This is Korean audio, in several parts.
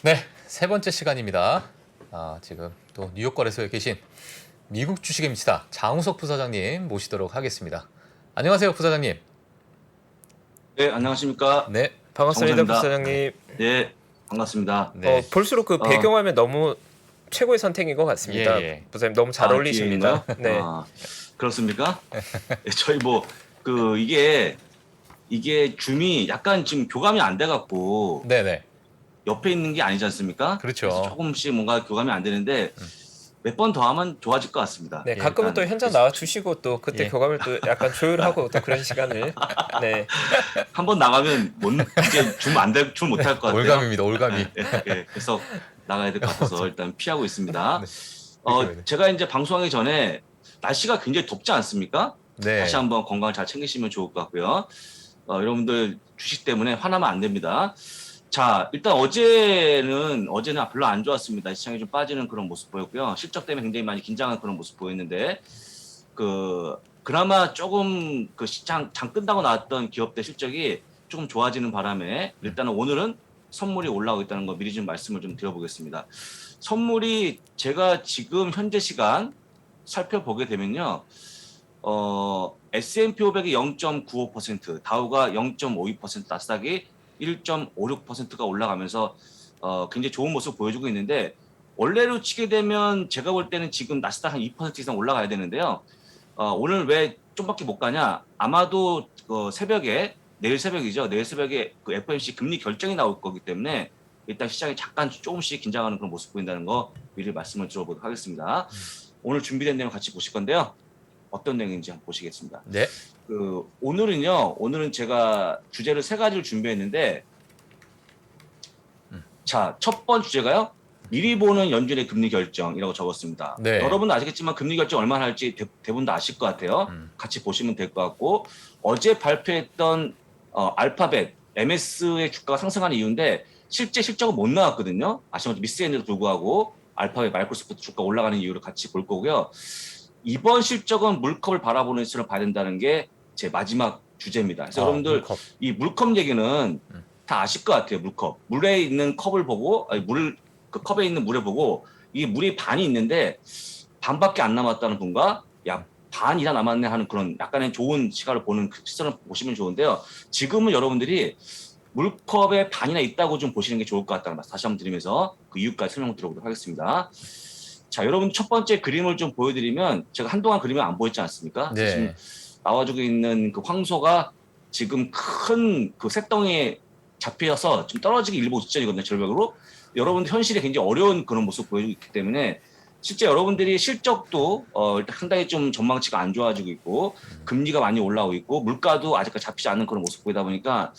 네, 세 번째 시간입니다. 지금 또 뉴욕 거래소에 계신 미국 주식의 미치다 장우석 부사장님 모시도록 하겠습니다. 안녕하세요, 부사장님. 네, 안녕하십니까. 네, 반갑습니다, 정우성입니다. 부사장님. 네, 반갑습니다. 네, 볼수록 그 배경화면 너무 최고의 선택인 것 같습니다. 예, 예. 부사장님 너무 잘 뒤에 어울리십니다. 있나요? 네. 그렇습니까? 네, 저희 이게 줌이 약간 지금 교감이 안 돼갖고 네, 네, 옆에 있는 게 아니지 않습니까? 그렇죠. 그래서 조금씩 뭔가 교감이 안 되는데 몇 번 더 하면 좋아질 것 같습니다. 네, 예, 가끔은 또 현장 나와 주시고 또 그때 예. 교감을 또 약간 조율하고 또 그런 시간을 네. 한 번 나가면 이제 줌 못할 것 같아요. 올감입니다, 올감이. 그래서 나가야 될 것 같아서 일단 피하고 있습니다. 네. 제가 이제 방송하기 전에 날씨가 굉장히 덥지 않습니까? 네, 다시 한번 건강 잘 챙기시면 좋을 것 같고요. 여러분들 주식 때문에 화나면 안 됩니다. 자, 일단 어제는 별로 안 좋았습니다. 시장이 좀 빠지는 그런 모습 보였고요. 실적 때문에 굉장히 많이 긴장한 그런 모습 보였는데, 그나마 조금 그 시장 장 끝나고 나왔던 기업들 실적이 조금 좋아지는 바람에 일단은 오늘은 선물이 올라오고 있다는 거 미리 좀 말씀을 좀 드려보겠습니다. 선물이 제가 지금 현재 시간 살펴보게 되면요. S&P 500이 0.95%, 다우가 0.52%, 나스닥이 1.56%가 올라가면서 굉장히 좋은 모습 보여주고 있는데, 원래로 치게 되면 제가 볼 때는 지금 나스닥 한 2% 이상 올라가야 되는데요. 오늘 왜 좀밖에 못 가냐? 아마도 내일 새벽이죠. 내일 새벽에 그 FOMC 금리 결정이 나올 거기 때문에 일단 시장이 잠깐 조금씩 긴장하는 그런 모습 보인다는 거 미리 말씀을 드려보도록 하겠습니다. 오늘 준비된 내용 같이 보실 건데요. 어떤 내용인지 한번 보시겠습니다. 네, 오늘은 제가 주제를 세 가지를 준비했는데, 자, 첫 번째 주제가요. 미리 보는 연준의 금리 결정이라고 적었습니다. 네. 여러분도 아시겠지만 금리 결정 얼마나 할지 대부분 다 아실 것 같아요. 같이 보시면 될 것 같고, 어제 발표했던 알파벳, MS의 주가가 상승하는 이유인데 실제 실적은 못 나왔거든요. 아시는 것처럼 미스인데도 불구하고 알파벳, 마이크로소프트 주가 올라가는 이유를 같이 볼 거고요. 이번 실적은 물컵을 바라보는 시선을 봐야 된다는 게 제 마지막 주제입니다. 그래서 여러분들 물컵. 이 물컵 얘기는 다 아실 것 같아요. 물컵. 물에 있는 컵을 보고 그 컵에 있는 물을 보고 이 물이 반이 있는데 반밖에 안 남았다는 분과 야 반 이상 남았네 하는 그런 약간의 좋은 시각을 보는 그 시선을 보시면 좋은데요. 지금은 여러분들이 물컵에 반이나 있다고 좀 보시는 게 좋을 것 같다는 말씀 다시 한번 드리면서 그 이유까지 설명 드려보도록 하겠습니다. 자, 여러분 첫 번째 그림을 좀 보여드리면 제가 한동안 그림을 안 보였지 않습니까? 네. 지금 나와주고 있는 그 황소가 지금 큰 그 색덩이에 잡혀서 좀 떨어지기 일보 직전이거든요. 절벽으로. 여러분들 현실이 굉장히 어려운 그런 모습 보여주고 있기 때문에 실제 여러분들이 실적도 일단 상당히 좀 전망치가 안 좋아지고 있고 금리가 많이 올라오고 있고 물가도 아직까지 잡히지 않는 그런 모습 보이다 보니까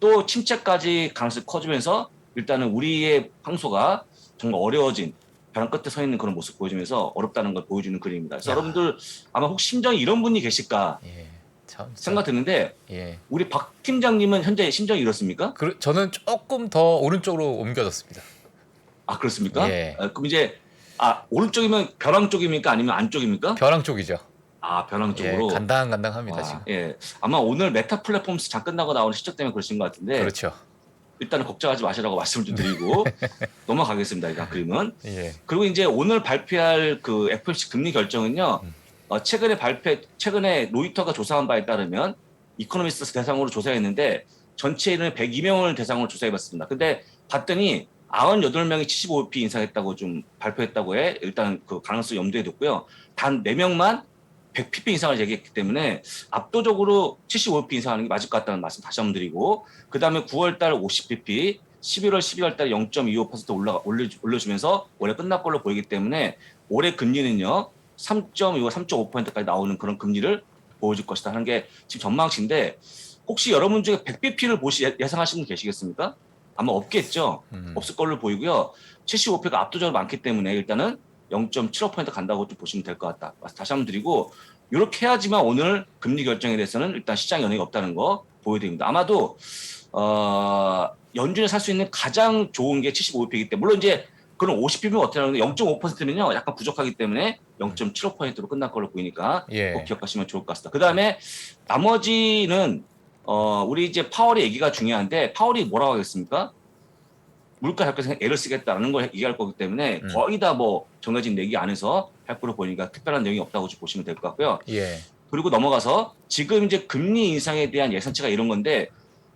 또 침체까지 가능성이 커지면서 일단은 우리의 황소가 정말 어려워진 벼랑 끝에 서 있는 그런 모습 보여주면서 어렵다는 걸 보여주는 그림입니다. 그래서 야. 여러분들 아마 혹시 심정이 이런 분이 계실까 예, 참, 생각 드는데 예. 우리 박 팀장님은 현재 심정이 이렇습니까? 저는 조금 더 오른쪽으로 옮겨졌습니다. 아, 그렇습니까? 예. 그럼 이제 오른쪽이면 벼랑 쪽입니까? 아니면 안쪽입니까? 벼랑 쪽이죠. 벼랑 예, 쪽으로. 간당간당합니다 지금. 예. 아마 오늘 메타 플랫폼스 장 끝나고 나오는 실적 때문에 그러신 것 같은데 그렇죠. 일단은 걱정하지 마시라고 말씀을 좀 드리고 넘어가겠습니다. 일단 그림은. 예, 그리고 이제 오늘 발표할 그 FOMC 금리 결정은요. 최근에 로이터가 조사한 바에 따르면 이코노미스트 대상으로 조사했는데 전체 인원 102명을 대상으로 조사해봤습니다. 근데 봤더니 98명이 75bp 인상했다고 좀 발표했다고 해. 일단 그 가능성 염두에 뒀고요. 단 4명만 100pp 인상을 얘기했기 때문에 압도적으로 75bp 인상하는 게 맞을 것 같다는 말씀 다시 한번 드리고, 그 다음에 9월달 50bp, 11월, 12월달 0.25% 올려주면서 올해 끝날 걸로 보이기 때문에 올해 금리는요 3.25, 3.5%까지 나오는 그런 금리를 보여줄 것이다 하는 게 지금 전망치인데, 혹시 여러분 중에 100bp를 예상하시는 분 계시겠습니까? 아마 없겠죠. 없을 걸로 보이고요. 75%가 압도적으로 많기 때문에 일단은 0.75% 간다고 좀 보시면 될 것 같다. 다시 한번 드리고, 이렇게 해야지만 오늘 금리 결정에 대해서는 일단 시장 영향이 없다는 거 보여드립니다. 아마도 연준에 살 수 있는 가장 좋은 게 75%이기 때문에, 물론 이제 그럼 50bp면 어떻게 하는데 0.5%면요 약간 부족하기 때문에 0.75%로 끝날 걸로 보이니까 예. 꼭 기억하시면 좋을 것 같습니다. 그 다음에 나머지는 우리 이제 파월의 얘기가 중요한데, 파월이 뭐라고 하겠습니까? 물가 잡혀서 애를 쓰겠다라는 걸 얘기할 거기 때문에 거의 다 뭐 정해진 내기 안에서 할 거로 보니까 특별한 내용이 없다고 좀 보시면 될 것 같고요. 예. 그리고 넘어가서 지금 이제 금리 인상에 대한 예상치가 이런 건데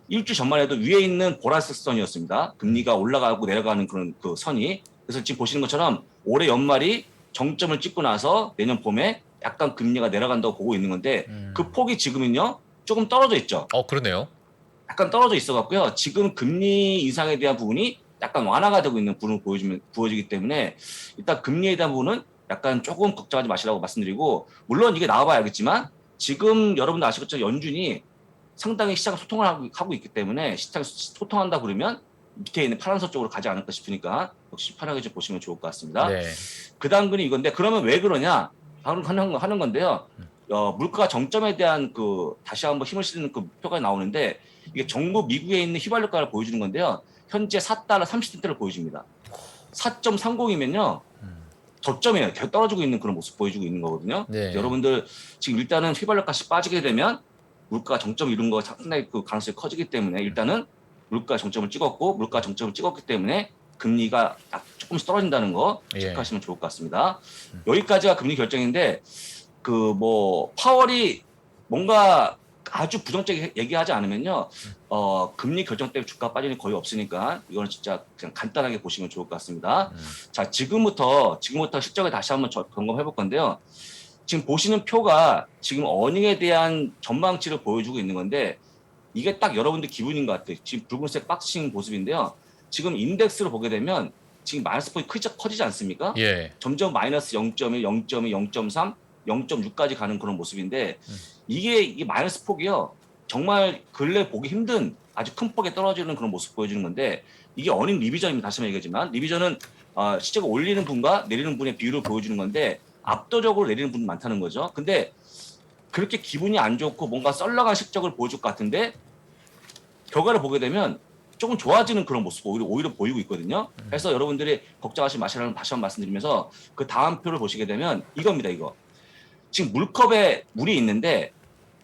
일주 전만 해도 위에 있는 보라색 선이었습니다. 금리가 올라가고 내려가는 그런 그 선이. 그래서 지금 보시는 것처럼 올해 연말이 정점을 찍고 나서 내년 봄에 약간 금리가 내려간다고 보고 있는 건데 그 폭이 지금은요 조금 떨어져 있죠. 그러네요. 약간 떨어져 있어 갖고요. 지금 금리 인상에 대한 부분이 약간 완화가 되고 있는 부분을 보여지기 때문에 일단 금리에 대한 부분은 약간 조금 걱정하지 마시라고 말씀드리고, 물론 이게 나와봐야 알겠지만 지금 여러분들 아시겠죠? 연준이 상당히 시장 소통을 하고 있기 때문에 시장 소통한다 그러면 밑에 있는 파란색 쪽으로 가지 않을까 싶으니까 역시 편하게 좀 보시면 좋을 것 같습니다. 네. 그 다음 근이 이건데 그러면 왜 그러냐 하는 건데요. 물가 정점에 대한 그 다시 한번 힘을 실는 그 표가 나오는데 이게 전국 미국에 있는 휘발유가를 보여주는 건데요. 현재 4달러 30센트를 보여줍니다. 4.30이면요. 저점이에요. 계속 떨어지고 있는 그런 모습 보여주고 있는 거거든요. 네. 여러분들 지금 일단은 휘발유 값이 빠지게 되면 물가 정점 이룬 거 상당히 그 가능성이 커지기 때문에 일단은 물가 정점을 찍었고 물가 정점을 찍었기 때문에 금리가 조금씩 떨어진다는 거 체크하시면 좋을 것 같습니다. 여기까지가 금리 결정인데 그 뭐 파월이 뭔가 아주 부정적인 얘기하지 않으면요, 금리 결정 때문에 주가 빠지는 거의 없으니까 이거는 진짜 그냥 간단하게 보시면 좋을 것 같습니다. 자, 지금부터 실적을 다시 한번 점검해 볼 건데요. 지금 보시는 표가 지금 어닝에 대한 전망치를 보여주고 있는 건데 이게 딱 여러분들 기분인 것 같아요. 지금 붉은색 박스ing 모습인데요. 지금 인덱스를 보게 되면 지금 마이너스 폭이 커지지 않습니까? 예. 점점 마이너스 0.1, 0.2, 0.3, 0.6까지 가는 그런 모습인데 이게 마이너스 폭이요. 정말 근래 보기 힘든 아주 큰 폭에 떨어지는 그런 모습 보여주는 건데 이게 어닝 리비전입니다. 다시 한번 얘기하지만 리비전은 실제로 올리는 분과 내리는 분의 비율을 보여주는 건데 압도적으로 내리는 분이 많다는 거죠. 근데 그렇게 기분이 안 좋고 뭔가 썰렁한 실적을 보여줄 것 같은데 결과를 보게 되면 조금 좋아지는 그런 모습 오히려 보이고 있거든요. 그래서 여러분들이 걱정하지 마시라는 다시 한번 말씀드리면서 그 다음 표를 보시게 되면 이겁니다. 이거. 지금 물컵에 물이 있는데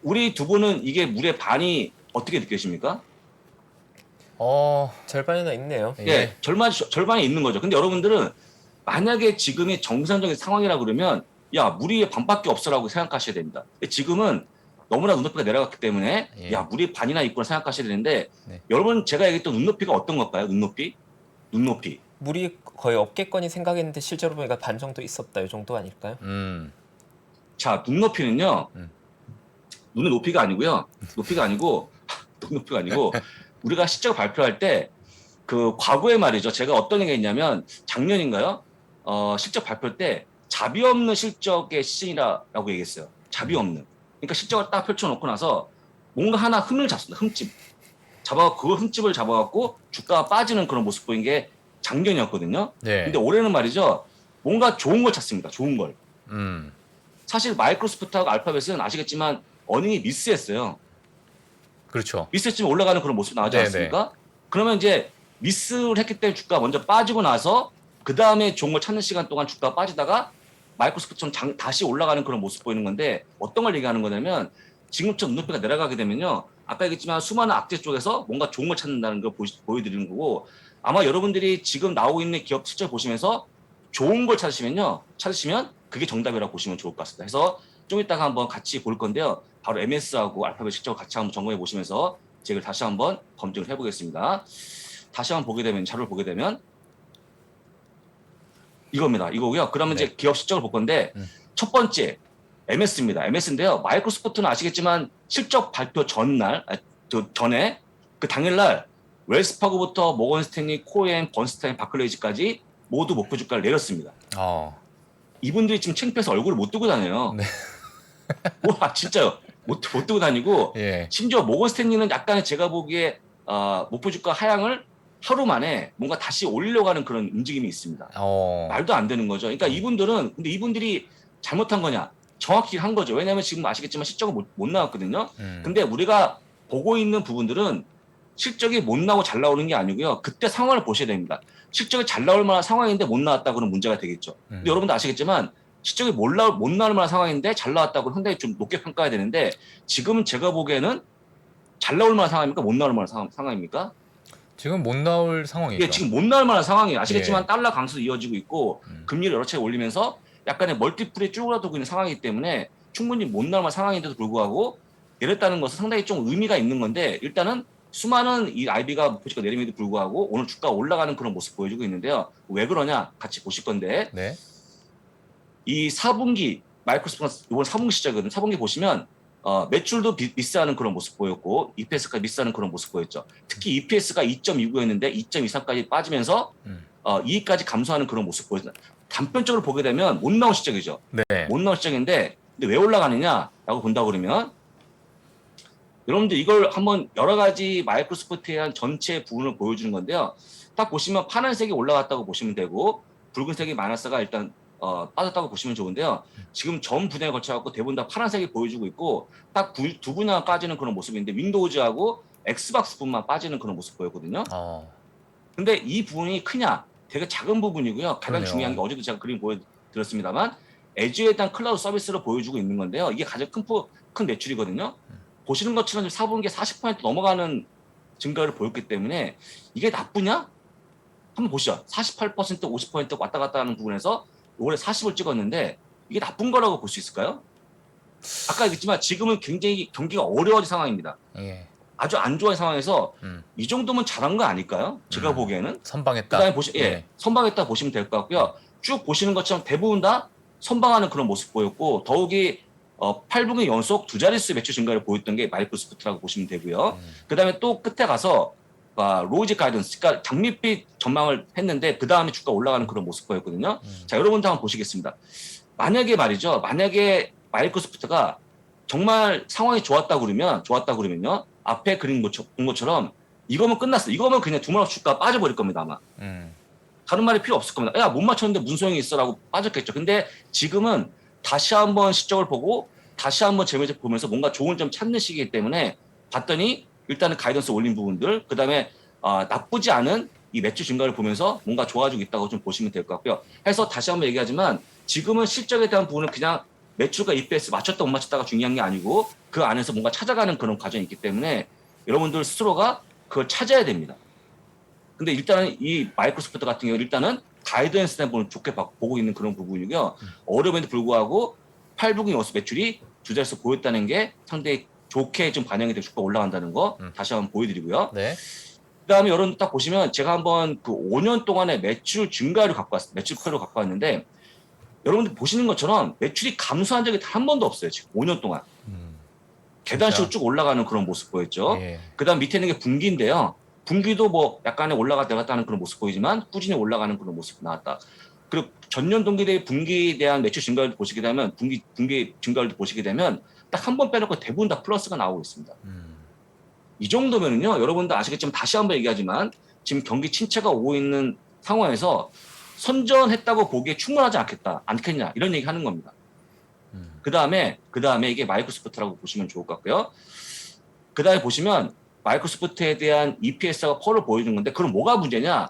우리 두 분은 이게 물의 반이 어떻게 느껴지십니까? 절반이나 있네요. 예, 절반이 있는 거죠. 근데 여러분들은 만약에 지금이 정상적인 상황이라 그러면 야, 물이 반밖에 없어라고 생각하셔야 됩니다. 근데 지금은 너무나 눈높이가 내려갔기 때문에 야, 물이 반이나 있구나 생각하셔야 되는데 여러분 제가 얘기했던 눈높이가 어떤 걸까요? 눈높이? 물이 거의 없겠거니 생각했는데 실제로 보니까 반 정도 있었다. 이 정도 아닐까요? 자, 눈높이는요. 눈의 높이가 아니고요. 높이가 아니고 우리가 실적 발표할 때 그 과거에 말이죠. 제가 어떤 얘기 했냐면 작년인가요? 실적 발표 때 자비 없는 실적의 시즌이라고 얘기했어요. 자비 없는. 그러니까 실적을 딱 펼쳐놓고 나서 뭔가 하나 흠을 잡습니다. 흠집. 그 흠집을 잡아갖고 주가가 빠지는 그런 모습 보인 게 작년이었거든요. 네. 근데 올해는 말이죠. 뭔가 좋은 걸 찾습니다. 좋은 걸. 사실 마이크로소프트하고 알파벳은 아시겠지만 어닝이 미스했어요. 그렇죠. 미스했지만 올라가는 그런 모습 나오지 않습니까? 그러면 이제 미스를 했기 때문에 주가가 먼저 빠지고 나서 그 다음에 좋은 걸 찾는 시간 동안 주가가 빠지다가 마이크로소프트처럼 다시 올라가는 그런 모습 보이는 건데 어떤 걸 얘기하는 거냐면 지금처럼 눈높이가 내려가게 되면요. 아까 얘기했지만 수많은 악재 쪽에서 뭔가 좋은 걸 찾는다는 걸 보여드리는 거고 아마 여러분들이 지금 나오고 있는 기업 실적 보시면서 좋은 걸 찾으시면 그게 정답이라고 보시면 좋을 것 같습니다. 그래서 좀 이따가 한번 같이 볼 건데요. 바로 MS하고 알파벳 실적을 같이 한번 점검해 보시면서 제가 다시 한번 검증을 해보겠습니다. 다시 한번 보게 되면 자료를 보게 되면 이겁니다. 이거고요. 그러면 이제 기업 실적을 볼 건데 첫 번째 MS입니다. MS인데요. 마이크로소프트는 아시겠지만 실적 발표 전에 그 당일날 웰스파고부터 모건 스탠리, 코엔, 번스타인, 바클레이즈까지 모두 목표 주가를 내렸습니다. 이분들이 지금 창피해서 얼굴을 못 들고 다녀요. 네. 와, 진짜요. 못 들고 다니고 심지어 모건 스탠리는 약간의 제가 보기에 목표 주가 하향을 하루 만에 뭔가 다시 올리려고 하는 그런 움직임이 있습니다. 말도 안 되는 거죠. 그러니까 근데 이분들이 잘못한 거냐? 정확히 한 거죠. 왜냐하면 지금 아시겠지만 실적은 못 나왔거든요. 근데 우리가 보고 있는 부분들은 실적이 못 나오고 잘 나오는 게 아니고요. 그때 상황을 보셔야 됩니다. 실적이 잘 나올 만한 상황인데 못 나왔다 그러면 문제가 되겠죠. 근데 여러분도 아시겠지만 실적이 못 나올 만한 상황인데 잘 나왔다고 상당히 좀 높게 평가해야 되는데 지금은 제가 보기에는 잘 나올 만한 상황입니까? 못 나올 만한 상황입니까? 지금 못 나올 상황이죠. 이게 지금 못 나올 만한 상황이에요. 아시겠지만 예. 달러 강세도 이어지고 있고 금리를 여러 차례 올리면서 약간의 멀티플에 쭈그러들고 있는 상황이기 때문에 충분히 못 나올 만한 상황인데도 불구하고 내렸다는 것은 상당히 좀 의미가 있는 건데 일단은 수많은 이 IB가 목표치가 내림에도 불구하고 오늘 주가 올라가는 그런 모습 보여주고 있는데요. 왜 그러냐 같이 보실 건데 네. 이 4분기 마이크로소프트가 이번 4분기 시작이거든요. 4분기 보시면 매출도 미스하는 그런 모습 보였고 EPS가 미스하는 그런 모습 보였죠. 특히 EPS가 2.29였는데 2.23까지 빠지면서 이익까지 감소하는 그런 모습 보였습니다. 단편적으로 보게 되면 못 나온 시작이죠. 네. 못 나온 시작인데 근데 왜 올라가느냐라고 본다 그러면 여러분들 이걸 한번 여러 가지 마이크로소프트에 대한 전체 부분을 보여주는 건데요. 딱 보시면 파란색이 올라갔다고 보시면 되고 붉은색이 마이너스가 일단 빠졌다고 보시면 좋은데요. 지금 전 분야에 걸쳐갖고 대부분 다 파란색이 보여주고 있고 딱 두 분야가 빠지는 그런 모습인데 윈도우즈하고 엑스박스 부분만 빠지는 그런 모습 보였거든요. 근데 이 부분이 크냐? 되게 작은 부분이고요. 가장 그러네요. 중요한 게 어제도 제가 그림 보여드렸습니다만 에즈에 대한 클라우드 서비스를 보여주고 있는 건데요. 이게 가장 큰 매출이거든요. 보시는 것처럼 4분기에 40% 넘어가는 증가를 보였기 때문에 이게 나쁘냐? 한번 보시죠. 48%, 50% 왔다 갔다 하는 부분에서 올해 40을 찍었는데 이게 나쁜 거라고 볼 수 있을까요? 아까 얘기했지만 지금은 굉장히 경기가 어려워진 상황입니다. 예. 아주 안 좋은 상황에서 이 정도면 잘한 거 아닐까요? 제가 보기에는. 선방했다. 그다음에 선방했다 보시면 될 것 같고요. 쭉 보시는 것처럼 대부분 다 선방하는 그런 모습 보였고 더욱이 8분기 연속 두 자릿수 매출 증가를 보였던 게 마이크로소프트라고 보시면 되고요. 그다음에 또 끝에 가서 로이즈 가이던스, 그러니까 장밋빛 전망을 했는데 그 다음에 주가 올라가는 그런 모습 보였거든요. 자, 여러분들 한번 보시겠습니다. 만약에 마이크로소프트가 정말 상황이 좋았다 그러면요. 앞에 그린 본 것처럼 이거면 끝났어. 이거면 그냥 두말없이 주가 빠져버릴 겁니다, 아마. 다른 말이 필요 없을 겁니다. 야, 못 맞췄는데 무슨 소용이 있어라고 빠졌겠죠. 근데 지금은 다시 한번 시적을 보고 다시 한번 재무제표 보면서 뭔가 좋은 점 찾는 시기이기 때문에 봤더니 일단은 가이던스 올린 부분들, 그 다음에 나쁘지 않은 이 매출 증가를 보면서 뭔가 좋아지고 있다고 좀 보시면 될 것 같고요. 해서 다시 한번 얘기하지만 지금은 실적에 대한 부분은 그냥 매출과 EPS 맞췄다 못 맞췄다가 중요한 게 아니고 그 안에서 뭔가 찾아가는 그런 과정이 있기 때문에 여러분들 스스로가 그걸 찾아야 됩니다. 근데 일단은 이 마이크로소프트 같은 경우 일단은 가이던스 부분을 좋게 보고 있는 그런 부분이고요. 어려움에도 불구하고 8분기 연속 매출이 두 자릿수 보였다는 게 상당히 좋게 좀 반영이 되고 주가 올라간다는 거 다시 한번 보여드리고요. 네. 그다음에 여러분 딱 보시면 제가 한번 그 5년 동안의 매출 증가를 갖고 왔습니다. 매출표를 갖고 왔는데 여러분들 보시는 것처럼 매출이 감소한 적이 단 한 번도 없어요. 지금 5년 동안. 계단식으로 쭉 올라가는 그런 모습 보였죠. 예. 그다음 밑에 있는 게 분기인데요. 분기도 뭐 약간의 올라갔다 내렸다 하는 그런 모습 보이지만 꾸준히 올라가는 그런 모습이 나왔다. 그리고 전년 동기 대비 분기에 대한 매출 증가를 보시게 되면 분기 증가를 보시게 되면 딱 한 번 빼놓고 대부분 다 플러스가 나오고 있습니다. 이 정도면은요, 여러분들 아시겠지만 다시 한번 얘기하지만 지금 경기 침체가 오고 있는 상황에서 선전했다고 보기에 충분하지 않겠냐 이런 얘기 하는 겁니다. 그 다음에 이게 마이크로소프트라고 보시면 좋을 것 같고요. 그 다음에 보시면 마이크로소프트에 대한 EPS가 펄을 보여주는 건데 그럼 뭐가 문제냐?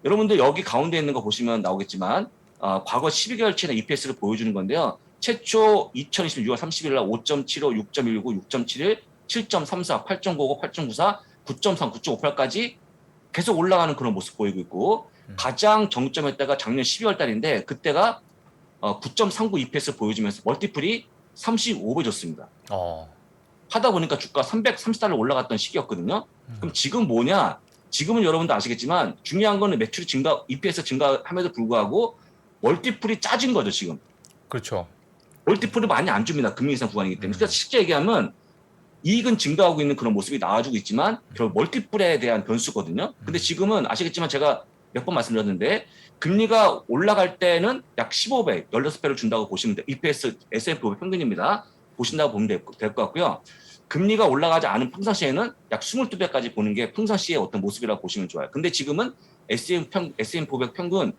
여러분들 여기 가운데 있는 거 보시면 나오겠지만 과거 12개월치의 EPS를 보여주는 건데요. 최초 2020년 6월 30일 날 5.75, 6.19, 6.71, 7.34, 8.95, 8.94, 9.3, 9.58까지 계속 올라가는 그런 모습 보이고 있고 가장 정점했다가 작년 12월 달인데 그때가 9.39 EPS를 보여주면서 멀티플이 35배 줬습니다. 하다 보니까 주가 330달러 올라갔던 시기였거든요. 그럼 지금 뭐냐? 지금은 여러분도 아시겠지만 중요한 거는 매출이 증가, EPS 증가함에도 불구하고 멀티플이 짜진 거죠, 지금. 그렇죠. 멀티플이 많이 안 줍니다. 금리 인상 구간이기 때문에. 그래서 실제 얘기하면 이익은 증가하고 있는 그런 모습이 나와주고 있지만 결국 멀티플에 대한 변수거든요. 근데 지금은 아시겠지만 제가 몇 번 말씀드렸는데 금리가 올라갈 때는 약 15배, 16배를 준다고 보시면 돼요. EPS, S&P 500 평균입니다. 보신다고 보면 될 것 같고요. 금리가 올라가지 않은 평상시에는 약 22배까지 보는 게 평상시의 어떤 모습이라고 보시면 좋아요. 근데 지금은 S&P 500 평균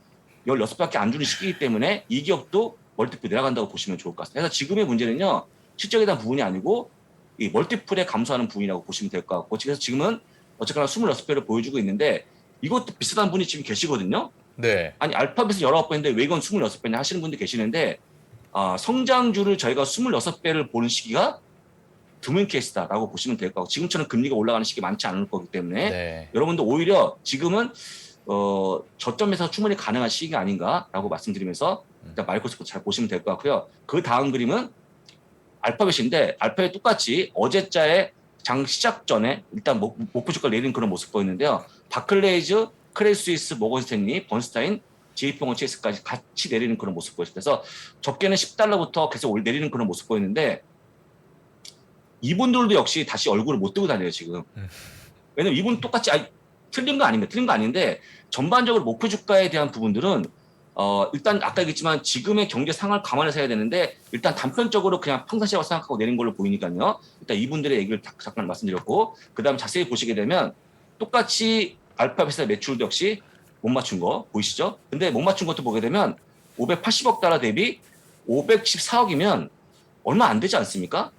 16배밖에 안 주는 시기이기 때문에 이 기업도 멀티플 내려간다고 보시면 좋을 것 같습니다. 그래서 지금의 문제는요. 실적에 대한 부분이 아니고 이 멀티플에 감소하는 부분이라고 보시면 될 것 같고 그래서 지금은 어쨌거나 26배를 보여주고 있는데 이것도 비슷한 분이 지금 계시거든요. 네. 아니 알파벳은 19배인데 왜 이건 26배냐 하시는 분들 계시는데 성장주를 저희가 26배를 보는 시기가 드문 케이스다라고 보시면 될 거고 지금처럼 금리가 올라가는 시기 많지 않을 거기 때문에 네. 여러분들 오히려 지금은 저점에서 충분히 가능한 시기가 아닌가라고 말씀드리면서 일단 마이크로소프트 잘 보시면 될 것 같고요. 그 다음 그림은 알파벳인데 알파벳 똑같이 어제자의 장 시작 전에 일단 목표 주가 내리는 그런 모습 보이는데요. 바클레이즈, 크레딧 스위스, 모건 스탠리, 번스타인, JP모건 체이스까지 같이 내리는 그런 모습 보였어요. 그래서 적게는 10달러부터 계속 내리는 그런 모습 보이는데 이분들도 역시 다시 얼굴을 못 들고 다녀요 지금. 왜냐면 이분 똑같이 틀린 거 아닙니다. 틀린 거 아닌데 전반적으로 목표 주가에 대한 부분들은 일단 아까 얘기했지만 지금의 경제 상황을 감안해서 해야 되는데 일단 단편적으로 그냥 평상시라고 생각하고 내린 걸로 보이니까요. 일단 이분들의 얘기를 잠깐 말씀드렸고 그다음 자세히 보시게 되면 똑같이 알파벳의 매출도 역시 못 맞춘 거 보이시죠? 근데 못 맞춘 것도 보게 되면 580억 달러 대비 514억이면 얼마 안 되지 않습니까?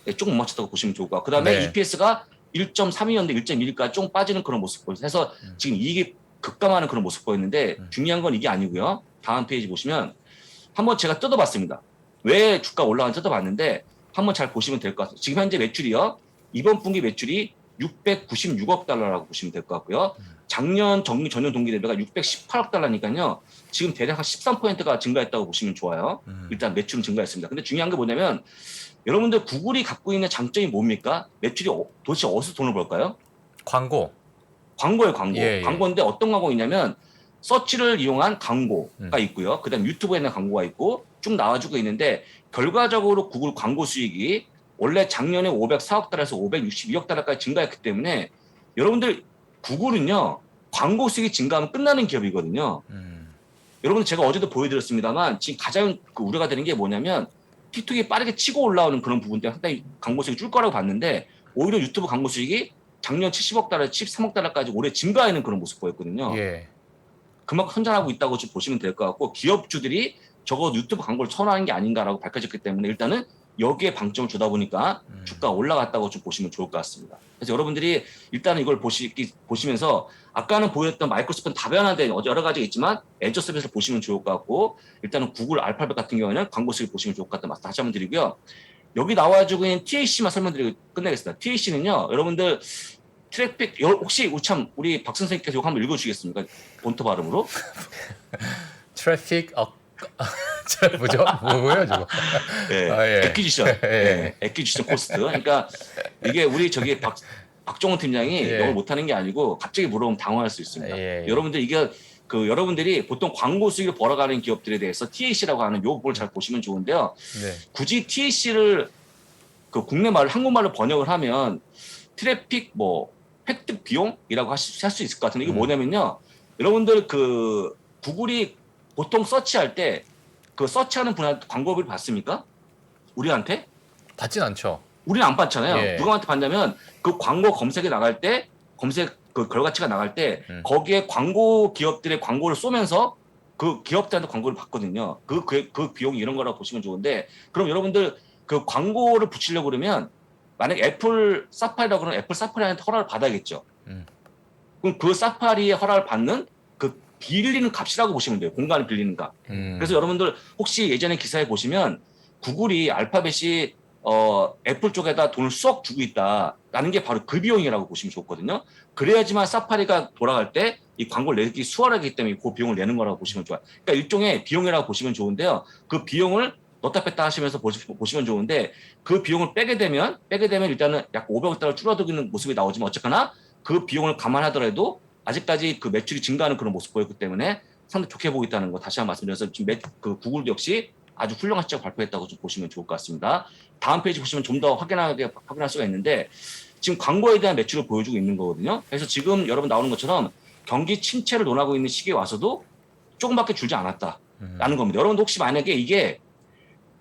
네, 조금 못 맞췄다고 보시면 좋을 것 같고 그다음에 네. EPS가 1.32였는데 1.1까지 조금 빠지는 그런 모습 보여서 해서 지금 이익이 급감하는 그런 모습 보였는데 중요한 건 이게 아니고요. 다음 페이지 보시면 한번 제가 뜯어봤습니다. 왜 주가 올라가는지 뜯어봤는데 한번 잘 보시면 될 것 같아요. 지금 현재 매출이요. 이번 분기 매출이 696억 달러라고 보시면 될 것 같고요. 작년 전년 동기 대비가 618억 달러니까요. 지금 대략 한 13%가 증가했다고 보시면 좋아요. 일단 매출은 증가했습니다. 근데 중요한 게 뭐냐면 여러분들 구글이 갖고 있는 장점이 뭡니까? 매출이 도대체 어디서 돈을 벌까요? 광고. 광고예요, 광고. 예. 광고인데 어떤 광고이냐면 서치를 이용한 광고가 있고요. 그다음 유튜브에 있는 광고가 있고 쭉 나와주고 있는데 결과적으로 구글 광고 수익이 원래 작년에 504억 달러에서 562억 달러까지 증가했기 때문에 여러분들 구글은요. 광고 수익이 증가하면 끝나는 기업이거든요. 여러분 제가 어제도 보여드렸습니다만 지금 가장 우려가 되는 게 뭐냐면 틱톡이 빠르게 치고 올라오는 그런 부분 때문에 상당히 광고 수익이 줄 거라고 봤는데 오히려 유튜브 광고 수익이 작년 70억 달러, 73억 달러까지 올해 증가하는 그런 모습 보였거든요. 예. 그만큼 선전하고 있다고 좀 보시면 될 것 같고 기업주들이 적어도 유튜브 광고를 선호하는 게 아닌가라고 밝혀졌기 때문에 일단은 여기에 방점을 주다 보니까 주가가 올라갔다고 좀 보시면 좋을 것 같습니다. 그래서 여러분들이 일단은 이걸 보시면서 아까는 보였던 마이크로소프트는 다변화된 여러 가지가 있지만 애저 서비스를 보시면 좋을 것 같고 일단은 구글 알파벳 같은 경우에는 광고 수익 보시면 좋을 것 같다는 말씀 다시 한번 드리고요. 여기 나와주고 있는 TAC만 설명드리고 끝내겠습니다. TAC는요, 여러분들 트래픽 혹시 우리 박 선생님께서 이거 한번 읽어주시겠습니까? 본토 발음으로. 트래픽 뭐죠? 뭐예요, 저거? 네, 예. 애퀴지션, 네, 애퀴지션 코스트. 그러니까 이게 우리 박종훈 팀장이 예. 영어를 못하는 게 아니고 갑자기 물어보면 당황할 수 있습니다. 예. 여러분들 이게 여러분들이 보통 광고 수익을 벌어가는 기업들에 대해서 TAC라고 하는 요 부분을 잘 보시면 좋은데요. 네. 굳이 TAC를 국내 말로 한국말로 번역을 하면 트래픽 획득 비용이라고 할 수 있을 것 같은데 이게 뭐냐면요. 여러분들 구글이 보통 서치할 때 서치하는 분한테 광고비를 받습니까? 우리한테? 받진 않죠. 우리는 안 받잖아요. 예. 누구한테 받냐면 그 광고 검색에 나갈 때 검색 결과치가 나갈 때 거기에 광고 기업들의 광고를 쏘면서 그 기업들한테 광고를 받거든요. 그 비용이 이런 거라고 보시면 좋은데 그럼 여러분들 그 광고를 붙이려고 그러면 만약에 애플 사파리라고 그러면 애플 사파리한테 허락을 받아야겠죠. 그럼 그 사파리의 허락을 받는 그 빌리는 값이라고 보시면 돼요. 공간을 빌리는 값. 그래서 여러분들 혹시 예전에 기사에 보시면 구글이 알파벳이 애플 쪽에다 돈을 쏙 주고 있다라는 게 바로 그 비용이라고 보시면 좋거든요. 그래야지만 사파리가 돌아갈 때 이 광고를 내기 수월하기 때문에 그 비용을 내는 거라고 보시면 좋아요. 그러니까 일종의 비용이라고 보시면 좋은데요. 그 비용을 넣다 뺐다 하시면서 보시면 좋은데 그 비용을 빼게 되면 일단은 약 500억 달러 줄어드는 모습이 나오지만 어쨌거나 그 비용을 감안하더라도 아직까지 그 매출이 증가하는 그런 모습 보였기 때문에 상당히 좋게 보고 있다는 거 다시 한번 말씀드려서 지금 구글도 역시 아주 훌륭한 실적 발표했다고 좀 보시면 좋을 것 같습니다. 다음 페이지 보시면 좀 더 확인할 수가 있는데 지금 광고에 대한 매출을 보여주고 있는 거거든요. 그래서 지금 여러분 나오는 것처럼 경기 침체를 논하고 있는 시기에 와서도 조금밖에 줄지 않았다라는 겁니다. 여러분도 혹시 만약에 이게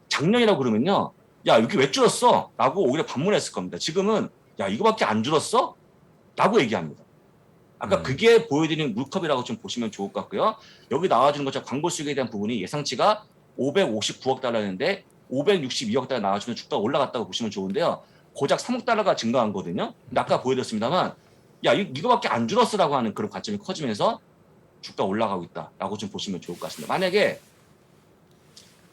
작년이라고 그러면요. 야, 여기 왜 줄었어? 라고 오히려 반문했을 겁니다. 지금은 야, 이거밖에 안 줄었어? 라고 얘기합니다. 아까 그게 보여드리는 물컵이라고 좀 보시면 좋을 것 같고요. 여기 나와주는 것처럼 광고 수익에 대한 부분이 예상치가 559억 달러였는데 562억 달러 나와주면 주가가 올라갔다고 보시면 좋은데요. 고작 3억 달러가 증가한 거거든요. 근데 아까 보여드렸습니다만 야, 이거밖에 안 줄었어라고 하는 그런 관점이 커지면서 주가 올라가고 있다라고 좀 보시면 좋을 것 같습니다. 만약에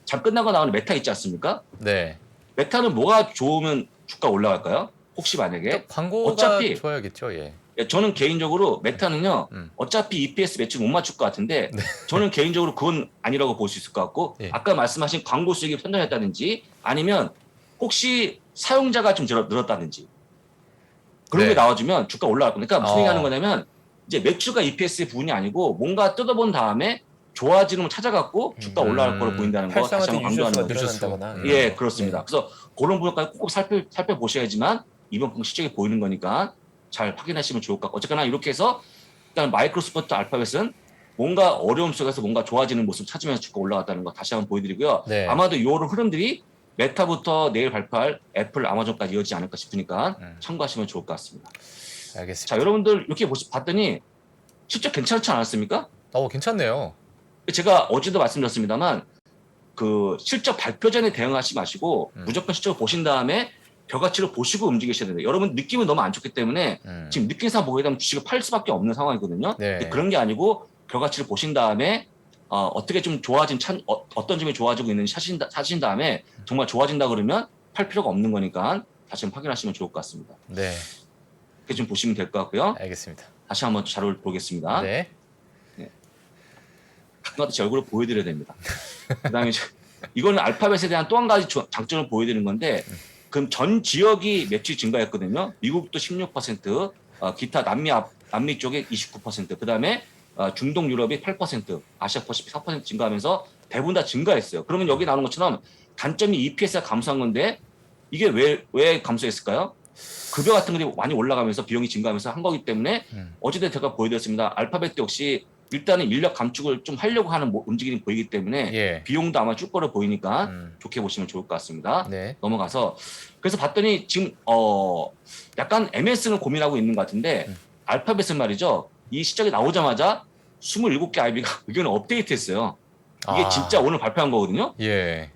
잠 끝나고 나오는 메타 있지 않습니까? 네. 메타는 뭐가 좋으면 주가 올라갈까요? 혹시 만약에 광고가 어차피 좋아야겠죠. 예. 저는 개인적으로 메타는요 음. 어차피 EPS 매출 못 맞출 것 같은데 네. 저는 개인적으로 그건 아니라고 볼 수 있을 것 같고 예. 아까 말씀하신 광고 수익이 편성했다든지 아니면 혹시 사용자가 좀 늘었다든지 그런 네. 게 나와주면 주가 올라갈 거니까 무슨 얘기 하는 어. 거냐면 이제 매출과 EPS의 부분이 아니고 뭔가 뜯어본 다음에 좋아지는 걸 찾아갖고 주가 올라갈 거로 보인다는 거 다시 활성화된 한번 유저수가 강조하는 거죠. 늘어난다거나 예, 이런 거. 그렇습니다. 네. 그래서 그런 부분까지 꼭 살펴보셔야지만 이번 분기 실적이 보이는 거니까 잘 확인하시면 좋을 것 같고 어쨌거나 이렇게 해서 일단 마이크로소프트 알파벳은 뭔가 어려움 속에서 뭔가 좋아지는 모습 찾으면서 주가 올라갔다는 거 다시 한번 보여드리고요. 네. 아마도 이런 흐름들이 메타부터 내일 발표할 애플, 아마존까지 이어지지 않을까 싶으니까 참고하시면 좋을 것 같습니다. 알겠습니다. 자, 여러분들 이렇게 봤더니 실적 괜찮지 않았습니까? 괜찮네요. 제가 어제도 말씀드렸습니다만 그 실적 발표 전에 대응하지 마시고 무조건 실적을 보신 다음에 결과치를 보시고 움직이셔야 돼요. 여러분 느낌은 너무 안 좋기 때문에 지금 느낌상 보게 되면 주식을 팔 수밖에 없는 상황이거든요. 네. 근데 그런 게 아니고 결과치를 보신 다음에 어떻게 좀 좋아진 어떤 점이 좋아지고 있는지 사신 다음에 정말 좋아진다 그러면 팔 필요가 없는 거니까 다시 한번 확인하시면 좋을 것 같습니다. 네. 이렇게 좀 보시면 될 것 같고요. 알겠습니다. 다시 한번 자료를 보겠습니다. 네. 가끔가다 제 얼굴을 보여드려야 됩니다. 그다음에 이거는 알파벳에 대한 또 한 가지 장점을 보여드리는 건데 그럼 전 지역이 매출이 증가했거든요. 미국도 16%, 기타 남미 쪽에 29%, 그다음에 중동 유럽이 8%, 아시아 퍼시픽 4% 증가하면서 대부분 다 증가했어요. 그러면 여기 나오는 것처럼 단점이 EPS가 감소한 건데 이게 왜 감소했을까요? 급여 같은 것들이 많이 올라가면서 비용이 증가하면서 한 거기 때문에 어제도 제가 보여드렸습니다. 알파벳도 역시 일단은 인력 감축을 좀 하려고 하는 움직임이 보이기 때문에 예. 비용도 아마 줄 거로 보이니까 좋게 보시면 좋을 것 같습니다. 네. 넘어가서 그래서 봤더니 지금 약간 MS는 고민하고 있는 것 같은데 알파벳은 말이죠. 이 시작이 나오자마자 27개 IB가 의견을 업데이트했어요. 이게 진짜 오늘 발표한 거거든요. 예.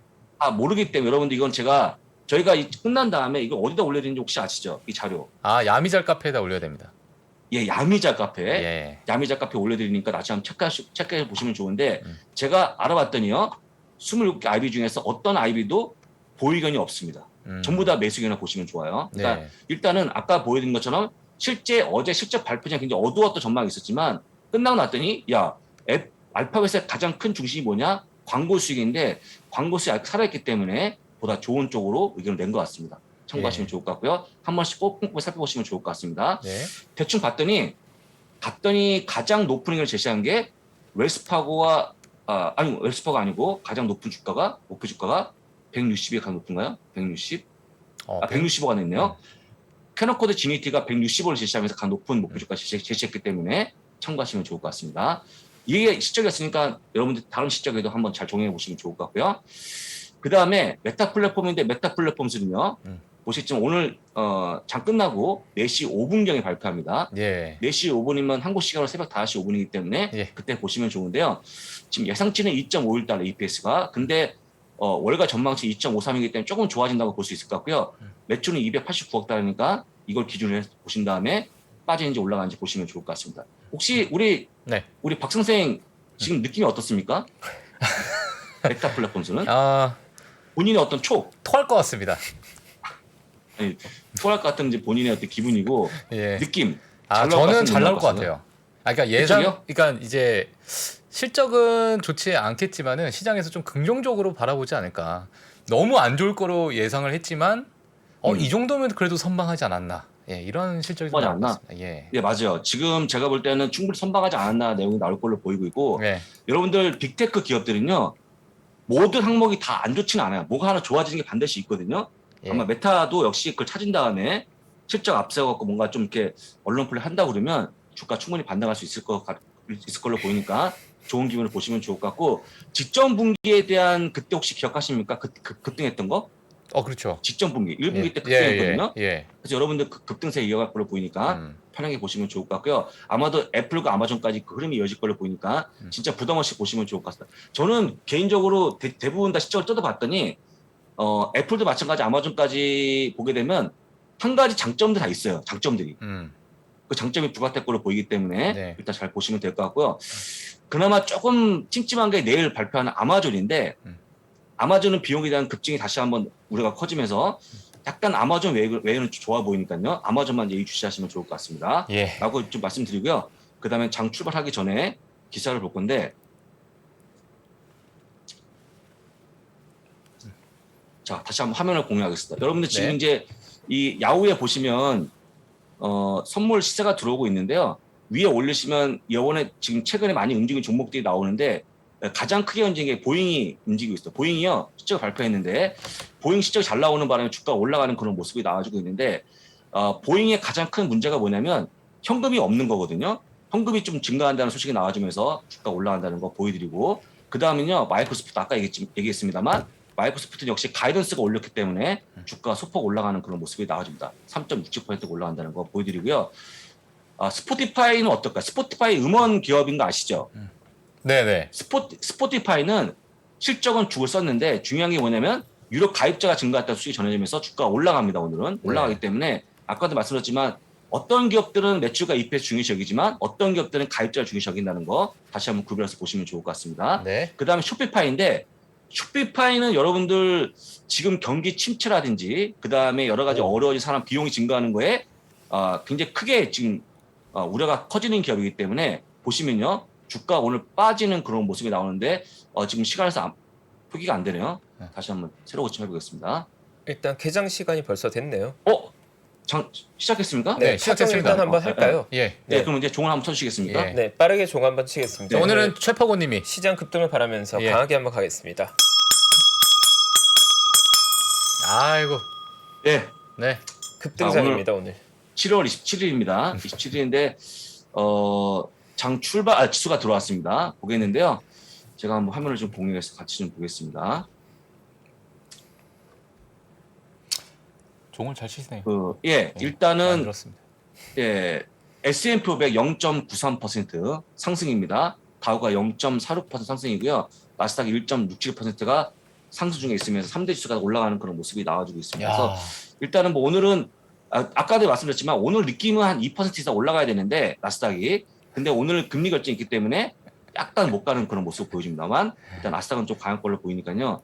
모르기 때문에 여러분들 이건 저희가 끝난 다음에 이거 어디다 올려야 되는지 혹시 아시죠? 이 자료. 야미잘 카페에다 올려야 됩니다. 예, 야미자 카페. 예. 야미자 카페 올려드리니까 다시 한번 체크해 보시면 좋은데 제가 알아봤더니요. 27개 IB 중에서 어떤 IB도 보의견이 없습니다. 전부 다 매수 의견을 보시면 좋아요. 그러니까 네. 일단은 아까 보여드린 것처럼 어제 실적 발표 전에 굉장히 어두웠던 전망이 있었지만 끝나고 났더니 알파벳의 가장 큰 중심이 뭐냐? 광고 수익인데 광고 수익이 살아있기 때문에 보다 좋은 쪽으로 의견을 낸 것 같습니다. 참고하시면 좋을 것 같고요. 한 번씩 꼭 살펴보시면 좋을 것 같습니다. 네. 대충 봤더니 가장 높은 의견을 제시한 게 웰스파고가 아니고 가장 높은 주가가 목표 주가가 160이 가장 높은가요? 160? 165가 됐네요. 캐너코드 지니티가 160을 제시하면서 가장 높은 목표 주가 제시했기 때문에 참고하시면 좋을 것 같습니다. 이게 시적이었으니까 여러분들 다른 시적에도 한번 잘 정리해 보시면 좋을 것 같고요. 그 다음에 메타 플랫폼인데 메타 플랫폼은요. 보시겠지만 오늘 장 끝나고 4시 5분경에 발표합니다. 예. 4시 5분이면 한국 시간으로 새벽 5시 5분이기 때문에 예. 그때 보시면 좋은데요. 지금 예상치는 2.51달러 EPS가 근데 월가 전망치 2.53이기 때문에 조금 좋아진다고 볼 수 있을 것 같고요. 매출은 289억 달러니까 이걸 기준으로 해서 보신 다음에 빠지는지 올라가는지 보시면 좋을 것 같습니다. 혹시 우리 박 선생 지금 느낌이 어떻습니까? 메타 플랫폼스는 본인의 어떤 토할 것 같습니다. 아니, 토할 것 같은 이제 본인의 어떤 기분이고 예. 느낌. 저는 잘 나올 것 같아요. 그러니까 실적이요? 그러니까 이제 실적은 좋지 않겠지만은 시장에서 좀 긍정적으로 바라보지 않을까. 너무 안 좋을 거로 예상을 했지만 이 정도면 그래도 선방하지 않았나. 예, 이런 실적이 좀 나올 것 같습니다. 예. 네, 맞아요. 지금 제가 볼 때는 충분히 선방하지 않았나 내용이 나올 걸로 보이고 있고 예. 여러분들 빅테크 기업들은요. 모든 항목이 다 안 좋지는 않아요. 뭐가 하나 좋아지는 게 반드시 있거든요. 예. 아마 메타도 역시 그걸 찾은 다음에 실적 앞세워갖고 뭔가 좀 이렇게 언론플레이 한다 그러면 주가 충분히 반등할 수 있을 걸로 보이니까 좋은 기분을 보시면 좋을 것 같고 직전 분기에 대한 그때 혹시 기억하십니까? 급등했던 거? 그렇죠. 직전 분기 1분기 때 급등했거든요. 예. 그래서 여러분들 급등세 이어갈 걸로 보이니까 편하게 보시면 좋을 것 같고요. 아마도 애플과 아마존까지 그 흐름이 이어질 걸로 보이니까 진짜 부담 없이 보시면 좋을 것 같습니다. 저는 개인적으로 대부분 다 실적을 뜯어봤더니 애플도 마찬가지 아마존까지 보게 되면 한 가지 장점도 다 있어요. 장점들이. 그 장점이 부각될 걸로 보이기 때문에 일단 잘 보시면 될 것 같고요. 그나마 조금 찜찜한 게 내일 발표하는 아마존인데 아마존은 비용에 대한 급증이 다시 한번 우려가 커지면서 약간 아마존 외에는 좋아 보이니까요. 아마존만 예의주시하시면 좋을 것 같습니다. 예. 라고 좀 말씀드리고요. 그다음에 장 출발하기 전에 기사를 볼 건데 자, 다시 한번 화면을 공유하겠습니다. 여러분들 지금 네. 이제 이 야후에 보시면 선물 시세가 들어오고 있는데요. 위에 올리시면 이번에 지금 최근에 많이 움직인 종목들이 나오는데 가장 크게 움직인 게 보잉이 움직이고 있어요. 보잉이요. 실적 발표했는데 보잉 실적이 잘 나오는 바람에 주가가 올라가는 그런 모습이 나와주고 있는데 보잉의 가장 큰 문제가 뭐냐면 현금이 없는 거거든요. 현금이 좀 증가한다는 소식이 나와주면서 주가가 올라간다는 거 보여드리고 그 다음은요. 마이크로소프트 아까 얘기했습니다만 마이크로소프트는 역시 가이던스가 올렸기 때문에 주가가 소폭 올라가는 그런 모습이 나와줍니다. 3.67%가 올라간다는 거 보여드리고요. 스포티파이는 어떨까? 스포티파이 음원 기업인 거 아시죠? 네네. 스포티파이는 실적은 죽을 썼는데 중요한 게 뭐냐면 유럽 가입자가 증가했다는 소식이 전해지면서 주가가 올라갑니다. 오늘은 올라가기 때문에 아까도 말씀드렸지만 어떤 기업들은 매출과 EPS 중요시 여기지만 어떤 기업들은 가입자를 중요시 여긴다는 거 다시 한번 구별해서 보시면 좋을 것 같습니다. 네. 그 다음에 쇼피파이인데 쇼피파이는 여러분들 지금 경기 침체라든지 그 다음에 여러 가지 어려워진 사람 비용이 증가하는 거에 굉장히 크게 지금 우려가 커지는 기업이기 때문에 보시면요 주가 오늘 빠지는 그런 모습이 나오는데 지금 시간에서 표기가 안 되네요. 다시 한번 새로 고침해 보겠습니다. 일단 개장 시간이 벌써 됐네요. 시작했습니까? 네, 차종 시작했습니다. 일단 한번 할까요? 예. 네, 그럼 이제 종을 한번 쳐주시겠습니까? 예. 네, 빠르게 종 한번 치겠습니다. 자, 오늘은 최퍼고님이 시장 급등을 바라면서 예. 강하게 한번 가겠습니다. 아이고. 네, 네. 급등장입니다 오늘. 7월 27일입니다. 27일인데 장 출발 지수가 들어왔습니다. 보겠는데요. 제가 한번 화면을 좀 공유해서 같이 좀 보겠습니다. 종을 잘 치시네요. 일단은 들었습니다. S&P 500 0.93% 상승입니다. 다우가 0.46% 상승이고요. 나스닥 1.67%가 상승 중에 있으면서 3대 지수가 올라가는 그런 모습이 나와주고 있습니다. 그래서 일단은 뭐 오늘은 아까도 말씀드렸지만 오늘 느낌은 한 2% 이상 올라가야 되는데 나스닥이 근데 오늘 금리 결정이 있기 때문에 약간 못 가는 그런 모습을 보여줍니다만 일단 나스닥은 좀 강한 걸로 보이니까요.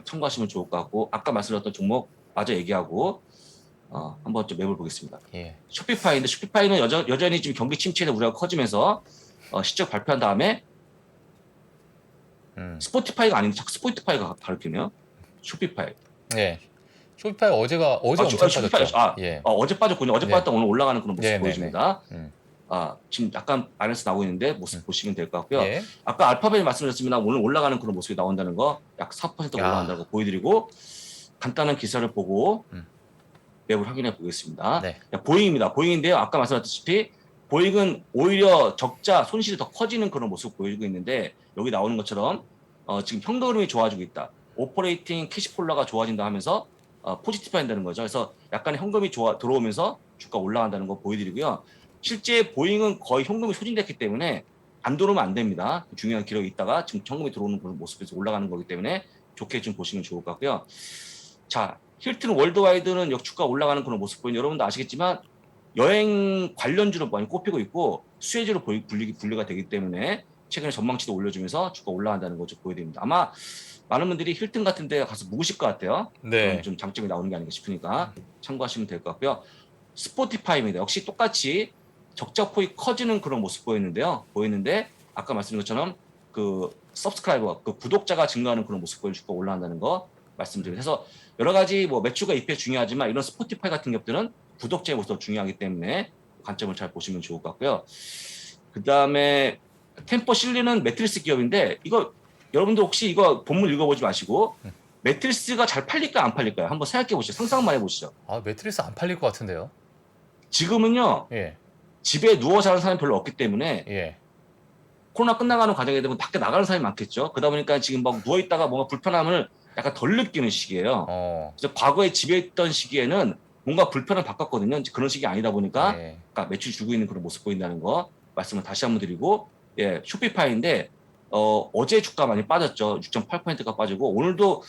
참고하시면 좋을 것 같고 아까 말씀드렸던 종목 마저 얘기하고 한번 좀 맵을 보겠습니다. 예. 쇼피파이인데 쇼피파이는 여전히 지금 경기 침체에 우려가 커지면서 실적 발표한 다음에 스포티파이가 아닌데 자꾸 스포티파이가 가르치네요. 쇼피파이. 예. 쇼피파이 어제 엄청 빠졌죠. 예. 어제 빠졌군요. 어제 네. 빠졌다 오늘 올라가는 그런 모습 네, 보여줍니다. 네, 네. 지금 약간 마이너스 나오고 있는데 모습 보시면 될 것 같고요. 예. 아까 알파벳 말씀드렸지만 오늘 올라가는 그런 모습이 나온다는 거 약 4% 올라간다고 보여드리고 간단한 기사를 보고 맵을 확인해 보겠습니다. 네. 보잉입니다. 보잉인데요. 아까 말씀드렸다시피 보잉은 오히려 적자 손실이 더 커지는 그런 모습을 보여주고 있는데 여기 나오는 것처럼 지금 현금 흐름이 좋아지고 있다. 오퍼레이팅 캐시플로가 좋아진다 하면서 포지티브 한다는 거죠. 그래서 약간의 현금이 들어오면서 주가 올라간다는 거 보여드리고요. 실제 보잉은 거의 현금이 소진됐기 때문에 안 들어오면 안 됩니다. 중요한 기록이 있다가 지금 현금이 들어오는 그런 모습에서 올라가는 거기 때문에 좋게 좀 보시면 좋을 것 같고요. 자, 힐튼 월드와이드는 역주가 올라가는 그런 모습 보이는 여러분도 아시겠지만 여행 관련주로 많이 꼽히고 있고 수혜주로 분류가 되기 때문에 최근에 전망치도 올려주면서 주가 올라간다는 거죠 보여드립니다. 아마 많은 분들이 힐튼 같은 데 가서 묵으실 것 같아요. 네. 좀 장점이 나오는 게 아닌가 싶으니까 참고하시면 될 것 같고요. 스포티파이입니다. 역시 똑같이 적자 폭이 커지는 그런 모습 보였는데 아까 말씀드린 것처럼 그 서브스크라이버, 그 구독자가 증가하는 그런 모습 보여주고 올라간다는 거 말씀드리고 해서 여러 가지 뭐 매출과 EPS 중요하지만 이런 스포티파이 같은 기업들은 구독자의 모습도 중요하기 때문에 관점을 잘 보시면 좋을 것 같고요. 그 다음에 템포 실리는 매트리스 기업인데 이거 여러분들 혹시 이거 본문 읽어보지 마시고 매트리스가 잘 팔릴까 안 팔릴까요? 한번 생각해 보시죠. 상상만 해보시죠. 매트리스 안 팔릴 것 같은데요. 지금은요. 예. 집에 누워 자는 사람이 별로 없기 때문에 예. 코로나 끝나가는 과정에 되면 밖에 나가는 사람이 많겠죠. 그러다 보니까 지금 막 누워 있다가 뭔가 불편함을 약간 덜 느끼는 시기예요. 그래서 과거에 집에 있던 시기에는 뭔가 불편을 바꿨거든요. 이제 그런 시기 아니다 보니까 예. 그러니까 매출 줄고 있는 그런 모습 보인다는 거 말씀을 다시 한번 드리고 쇼피파이인데 어제 주가 많이 빠졌죠. 6.8%가 빠지고 오늘도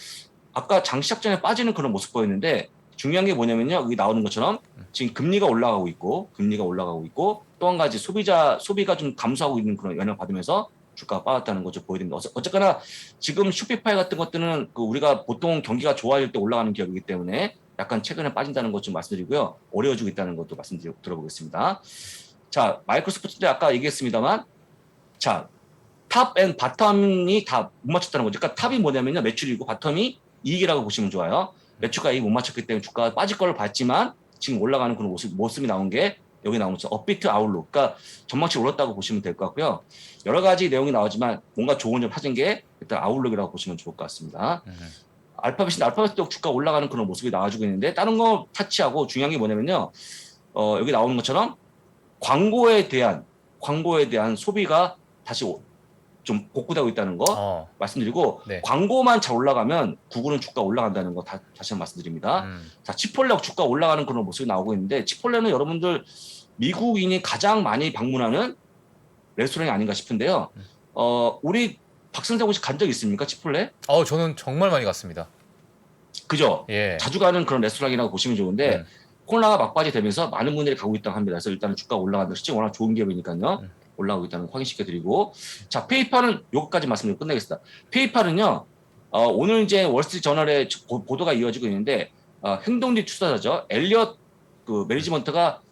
아까 장 시작 전에 빠지는 그런 모습 보였는데 중요한 게 뭐냐면요. 여기 나오는 것처럼 지금 금리가 올라가고 있고 또 한 가지 소비가 좀 감소하고 있는 그런 영향을 받으면서 주가가 빠졌다는 거죠. 보여드립니다. 어쨌거나 지금 쇼피파이 같은 것들은 우리가 보통 경기가 좋아질 때 올라가는 기업이기 때문에 약간 최근에 빠진다는 것 좀 말씀드리고요. 어려워지고 있다는 것도 들어보겠습니다. 자, 마이크로소프트도 아까 얘기했습니다만, 자, 탑 앤 바텀이 다 못 맞췄다는 거죠. 그러니까 탑이 뭐냐면요, 매출이고 바텀이 이익이라고 보시면 좋아요. 매출과 이익 못 맞췄기 때문에 주가가 빠질 걸 봤지만 지금 올라가는 그런 모습이 나온 게 여기 나오는 업비트 아웃룩. 그러니까 전망치 올랐다고 보시면 될 것 같고요. 여러 가지 내용이 나오지만 뭔가 좋은 점 찾은 게 일단 아웃룩이라고 보시면 좋을 것 같습니다. 알파벳도 주가 올라가는 그런 모습이 나와주고 있는데 다른 거 타치하고 중요한 게 뭐냐면요. 여기 나오는 것처럼 광고에 대한 소비가 다시 좀 복구되고 있다는 거 말씀드리고 네. 광고만 잘 올라가면 구글은 주가 올라간다는 거 다시 한번 말씀드립니다. 자, 치폴레 주가 올라가는 그런 모습이 나오고 있는데 치폴레는 여러분들 미국인이 가장 많이 방문하는 레스토랑이 아닌가 싶은데요. 우리 박선생 혹시 간 적 있습니까? 치폴레? 저는 정말 많이 갔습니다. 그죠? 예. 자주 가는 그런 레스토랑이라고 보시면 좋은데 코로나가 막바지 되면서 많은 분들이 가고 있다고 합니다. 그래서 일단 주가 올라간다. 실제 워낙 좋은 기업이니까요. 올라가고 있다는 거 확인시켜드리고, 자, 페이팔은 요거까지 말씀드리고 끝내겠습니다. 페이팔은요, 오늘 이제 월스트리트 저널에 보도가 이어지고 있는데, 행동지 투자자죠. 엘리엇 그 매니지먼트가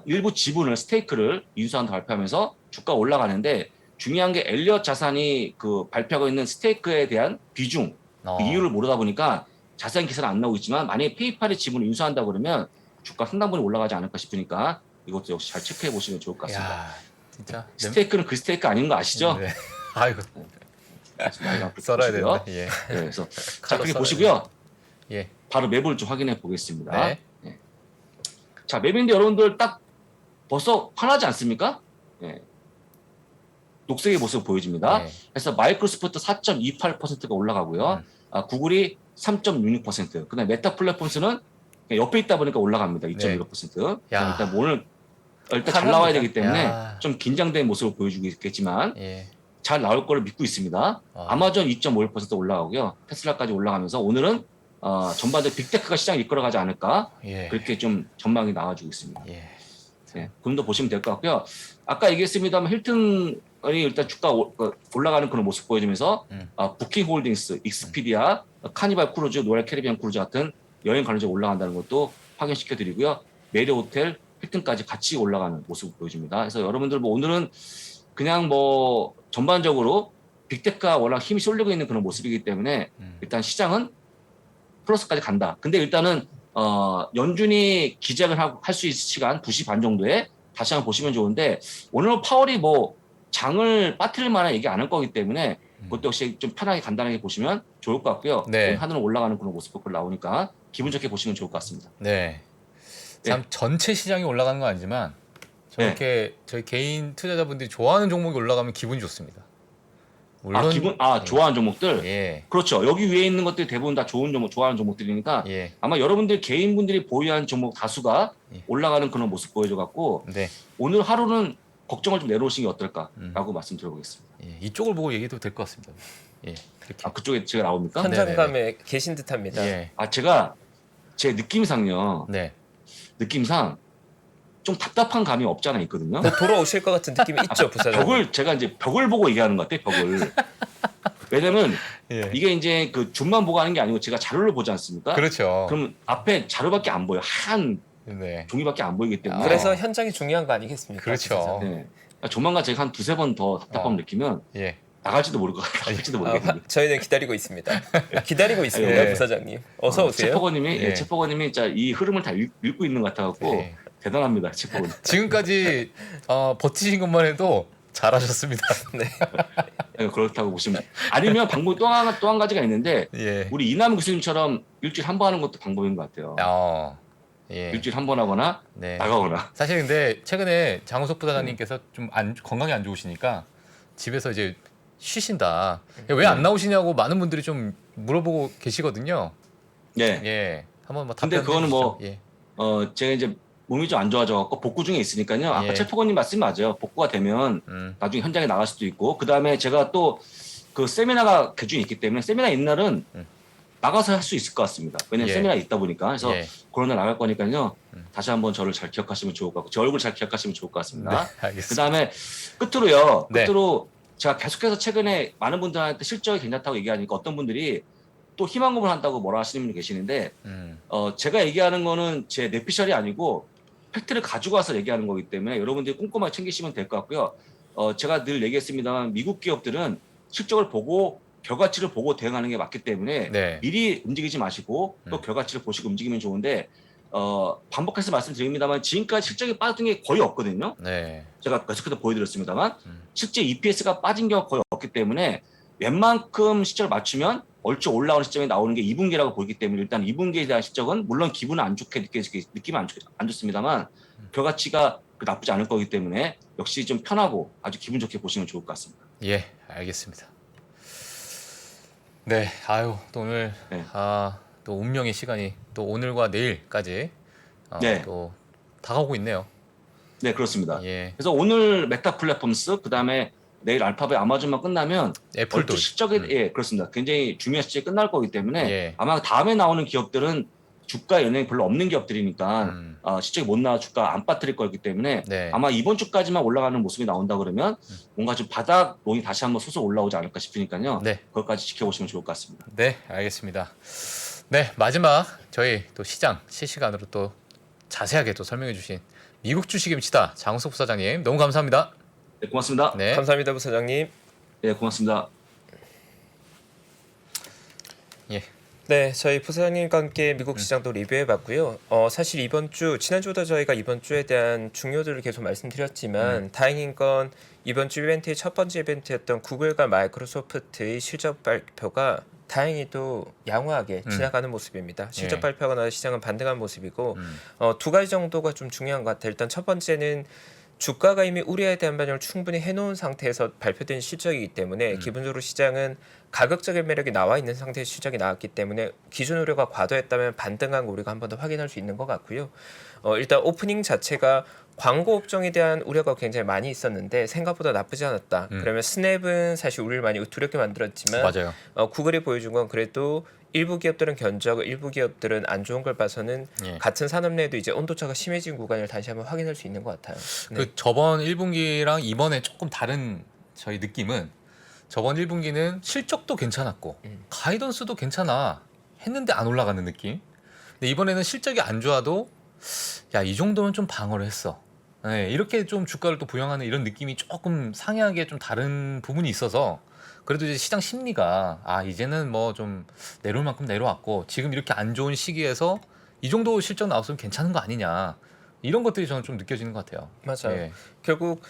일부 지분을 스테이크를 인수한다 발표하면서 주가 올라가는데 중요한 게 엘리엇 자산이 그 발표하고 있는 스테이크에 대한 비중, 그 이유를 모르다 보니까 자세한 기사는 안 나오고 있지만 만약에 페이팔의 지분을 인수한다 그러면 주가 상당분이 올라가지 않을까 싶으니까 이것도 역시 잘 체크해 보시면 좋을 것 같습니다. 야, 진짜 스테이크는 그 스테이크 아닌 거 아시죠? 네. 아이고 썰어야 되는데. 예. 네, 그래서 자, 칼로 그렇게 썰어야 보시고요. 예. 바로 맵을 좀 확인해 보겠습니다. 네. 네. 자, 맵인데 여러분들 딱 벌써 화나지 않습니까? 네. 녹색의 모습 보여집니다. 네. 그래서 마이크로소프트 4.28%가 올라가고요. 구글이 3.66%. 그다음에 메타 플랫폼스는 옆에 있다 보니까 올라갑니다. 2.15%. 야. 일단 오늘 잘 나와야 되기 때문에 야. 좀 긴장된 모습을 보여주고 있겠지만 예. 잘 나올 거를 믿고 있습니다. 아마존 2.51% 올라가고요. 테슬라까지 올라가면서 오늘은 전반적으로 빅테크가 시장을 이끌어가지 않을까 예. 그렇게 좀 전망이 나와주고 있습니다. 예. 네, 좀 더 보시면 될 것 같고요. 아까 얘기했습니다만 힐튼이 일단 주가 올라가는 그런 모습 보여주면서 부킹홀딩스, 익스피디아, 카니발 크루즈, 로얄 캐리비안 크루즈 같은 여행 관련주가 올라간다는 것도 확인시켜드리고요. 메리어 호텔, 힐튼까지 같이 올라가는 모습을 보여줍니다. 그래서 여러분들 뭐 오늘은 그냥 뭐 전반적으로 빅테크가 워낙 힘이 쏠리고 있는 그런 모습이기 때문에 일단 시장은 플러스까지 간다. 근데 일단은 연준이 기장을 할 수 있을 시간 2시 반 정도에 다시 한번 보시면 좋은데 오늘 파월이 뭐 장을 빠뜨릴 만한 얘기 안 할 거기 때문에 그것도 역시 좀 편하게 간단하게 보시면 좋을 것 같고요. 네. 오늘 하늘은 올라가는 그런 모습 나오니까 기분 좋게 보시면 좋을 것 같습니다. 네. 참 전체 시장이 올라가는 건 아니지만 저렇게 저희 개인 투자자분들이 좋아하는 종목이 올라가면 기분이 좋습니다. 물론 좋아하는 종목들. 예. 그렇죠. 여기 위에 있는 것들이 대부분 다 좋아하는 종목들이니까 예. 아마 여러분들 개인분들이 보유한 종목 다수가 올라가는 그런 모습 보여줘 갖고 네. 오늘 하루는 걱정을 좀 내려오시는 게 어떨까라고 말씀드려보겠습니다. 예. 이쪽을 보고 얘기해도 될 것 같습니다. 예. 그렇게. 그쪽에 제가 나옵니까? 현장감에 계신 듯합니다. 예. 제가 제 느낌상요. 네. 느낌상 좀 답답한 감이 없지 않아 있거든요. 곧 돌아오실 것 같은 느낌이 있죠, 부사장. 제가 이제 벽을 보고 얘기하는 것 같아요. 벽을. 왜냐면 예. 이게 이제 그 줌만 보고 하는 게 아니고 제가 자료를 보지 않습니까? 그렇죠. 그럼 앞에 자료밖에 안 보여. 하얀 네. 종이밖에 안 보이기 때문에. 그래서 현장이 중요한 거 아니겠습니까? 그렇죠. 부사장? 네. 그러니까 조만간 제가 한 두세 번 더 답답함 느끼면 예. 나갈지도 모를 것 같아요. 나갈지도 모르겠는데. 저희는 기다리고 있습니다. 기다리고 있습니다, 예. 부사장님. 어서 오세요. 최포거님이 예. 이 흐름을 다 읽고 있는 것 같아갖고 예. 대단합니다, 최포거님. 지금까지 버티신 것만 해도 잘하셨습니다. 네, 그렇다고 보시면 아니면 방법이 또 한 가지가 있는데 예. 우리 이남 교수님처럼 일주일에 한 번 하는 것도 방법인 것 같아요. 예. 일주일에 한 번 하거나 네. 나가거나. 사실 근데 최근에 장우석 부사장님께서 좀 건강이 안 좋으시니까 집에서 이제 쉬신다. 왜 안 나오시냐고 많은 분들이 좀 물어보고 계시거든요. 네. 예. 한번 뭐 근데 답변 그거는 뭐 예. 제가 이제 몸이 좀 안 좋아져갖고 복구 중에 있으니까요. 아까 예. 최포거님 말씀 맞아요. 복구가 되면 나중에 현장에 나갈 수도 있고 그 다음에 제가 또 그 세미나가 개중에 있기 때문에 세미나 있는 날은 나가서 할 수 있을 것 같습니다. 왜냐면 예. 세미나 있다 보니까. 그래서 예. 그런 날 나갈 거니까요. 다시 한번 저를 잘 기억하시면 좋을 것 같고 제 얼굴 잘 기억하시면 좋을 것 같습니다. 네, 그 알겠습니다. 다음에 끝으로 네. 제가 계속해서 최근에 많은 분들한테 실적이 괜찮다고 얘기하니까 어떤 분들이 또 희망고문 한다고 뭐라 하시는 분이 계시는데 제가 얘기하는 거는 제 뇌피셜이 아니고 팩트를 가지고 와서 얘기하는 거기 때문에 여러분들이 꼼꼼하게 챙기시면 될 것 같고요. 제가 늘 얘기했습니다만 미국 기업들은 실적을 보고 결과치를 보고 대응하는 게 맞기 때문에 네. 미리 움직이지 마시고 또 결과치를 보시고 움직이면 좋은데 반복해서 말씀드립니다만 지금까지 실적이 빠진 게 거의 없거든요. 네. 제가 계속해서 보여드렸습니다만 실제 EPS가 빠진 경우가 거의 없기 때문에 웬만큼 실적을 맞추면 얼추 올라오는 시점에 나오는 게 2분기라고 보이기 때문에 일단 2분기에 대한 실적은 물론 기분은 안 좋게 느끼면 안 좋습니다만 결과치가 나쁘지 않을 거기 때문에 역시 좀 편하고 아주 기분 좋게 보시면 좋을 것 같습니다. 예, 알겠습니다. 네, 아유, 또 오늘 네. 또 운명의 시간이 또 오늘과 내일까지 네. 또 다가오고 있네요. 네, 그렇습니다. 예, 그래서 오늘 메타 플랫폼스 그다음에 내일 알파벳 아마존만 끝나면 애플도 얼추 실적에 예, 그렇습니다. 굉장히 중요한 실적이 끝날 거기 때문에 예. 아마 다음에 나오는 기업들은 주가 영향이 별로 없는 기업들이니까 실적이 못 나와 주가 안 빠뜨릴 거기 때문에 네. 아마 이번 주까지만 올라가는 모습이 나온다 그러면 뭔가 좀 바닥론이 다시 한번 솟아 올라오지 않을까 싶으니까요. 네. 그것까지 지켜보시면 좋을 것 같습니다. 네, 알겠습니다. 네, 마지막 저희 또 시장 실시간으로 또 자세하게 또 설명해 주신 미국 주식의 미치다 장우석 부사장님 너무 감사합니다. 네, 고맙습니다. 네. 감사합니다, 부사장님. 네, 고맙습니다. 예. 네, 저희 부사장님과 함께 미국 시장도 리뷰해봤고요. 사실 이번 주 지난주부터 저희가 이번 주에 대한 중요도를 계속 말씀드렸지만 다행인 건 이번 주 이벤트의 첫 번째 이벤트였던 구글과 마이크로소프트의 실적 발표가 다행히도 양호하게 지나가는 모습입니다. 실적 예. 발표가 나서 시장은 반등한 모습이고 두 가지 정도가 좀 중요한 것 같아요. 일단 첫 번째는 주가가 이미 우려에 대한 반영을 충분히 해놓은 상태에서 발표된 실적이기 때문에 기본적으로 시장은 가격적인 매력이 나와 있는 상태에서 실적이 나왔기 때문에 기준 우려가 과도했다면 반등한 거 우리가 한 번 더 확인할 수 있는 것 같고요. 일단 오프닝 자체가 광고 업종에 대한 우려가 굉장히 많이 있었는데 생각보다 나쁘지 않았다. 그러면 스냅은 사실 우리를 많이 두렵게 만들었지만 맞아요. 구글이 보여준 건 그래도 일부 기업들은 견조하고 일부 기업들은 안 좋은 걸 봐서는 예. 같은 산업 내에도 이제 온도차가 심해진 구간을 다시 한번 확인할 수 있는 것 같아요. 네. 그 저번 1분기랑 이번에 조금 다른 저희 느낌은 저번 1분기는 실적도 괜찮았고 가이던스도 괜찮아 했는데 안 올라가는 느낌. 근데 이번에는 실적이 안 좋아도 야, 이 정도면 좀 방어를 했어. 네, 이렇게 좀 주가를 또 부양하는 이런 느낌이 조금 상이하게 좀 다른 부분이 있어서 그래도 이제 시장 심리가 이제는 뭐 좀 내려올 만큼 내려왔고 지금 이렇게 안 좋은 시기에서 이 정도 실적 나왔으면 괜찮은 거 아니냐 이런 것들이 저는 좀 느껴지는 것 같아요. 맞아요. 예. 결국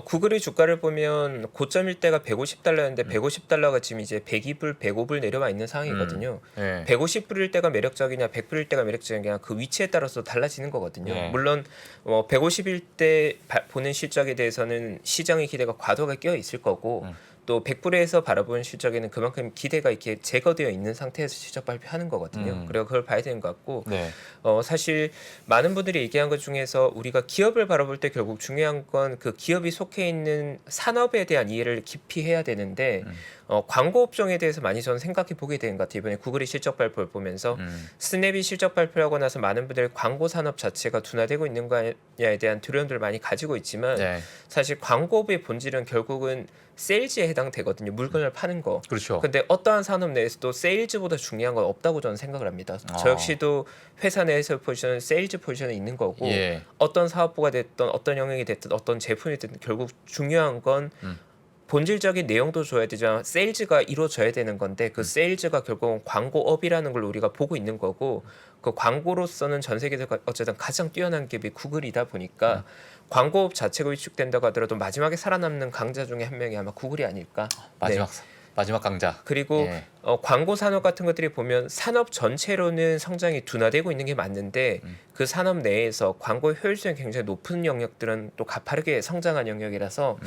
구글의 주가를 보면 고점일 때가 150달러였는데 150달러가 지금 이제 102불, 105불 내려와 있는 상황이거든요. 예. 150불일 때가 매력적이냐 100불일 때가 매력적이냐 그 위치에 따라서 달라지는 거거든요. 예. 물론 150일 때 보는 실적에 대해서는 시장의 기대가 과도하게 끼어 있을 거고 또 100불에서 바라보는 실적에는 그만큼 기대가 이렇게 제거되어 있는 상태에서 실적 발표하는 거거든요. 그리고 그걸 봐야 되는 것 같고 네. 사실 많은 분들이 얘기한 것 중에서 우리가 기업을 바라볼 때 결국 중요한 건 그 기업이 속해 있는 산업에 대한 이해를 깊이 해야 되는데 광고 업종에 대해서 많이 저는 생각해 보게 된 것 같아요. 이번에 구글이 실적 발표를 보면서 스냅이 실적 발표하고 나서 많은 분들이 광고 산업 자체가 둔화되고 있는 거냐에 대한 두려움들을 많이 가지고 있지만 네. 사실 광고업의 본질은 결국은 세일즈에 해당되거든요. 물건을 파는 거. 그렇죠. 근데 어떠한 산업 내에서도 세일즈보다 중요한 건 없다고 저는 생각을 합니다. 저 역시도 회사 내에서 포지션은 세일즈 포지션에 있는 거고 예. 어떤 사업부가 됐든 어떤 영역이 됐든 어떤 제품이 됐든 결국 중요한 건 본질적인 내용도 줘야 되지만 세일즈가 이루어져야 되는 건데 그 세일즈가 결국은 광고업이라는 걸 우리가 보고 있는 거고 그 광고로서는 전 세계에서 어쨌든 가장 뛰어난 기업이 구글이다 보니까 광고업 자체가 위축된다고 하더라도 마지막에 살아남는 강자 중에 한 명이 아마 구글이 아닐까. 마지막 강자. 그리고 예. 광고 산업 같은 것들이 보면 산업 전체로는 성장이 둔화되고 있는 게 맞는데 그 산업 내에서 광고 효율성이 굉장히 높은 영역들은 또 가파르게 성장한 영역이라서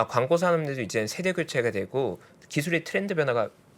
광고 산업 내도 이제 세대 교체가 되고 기술의 트렌드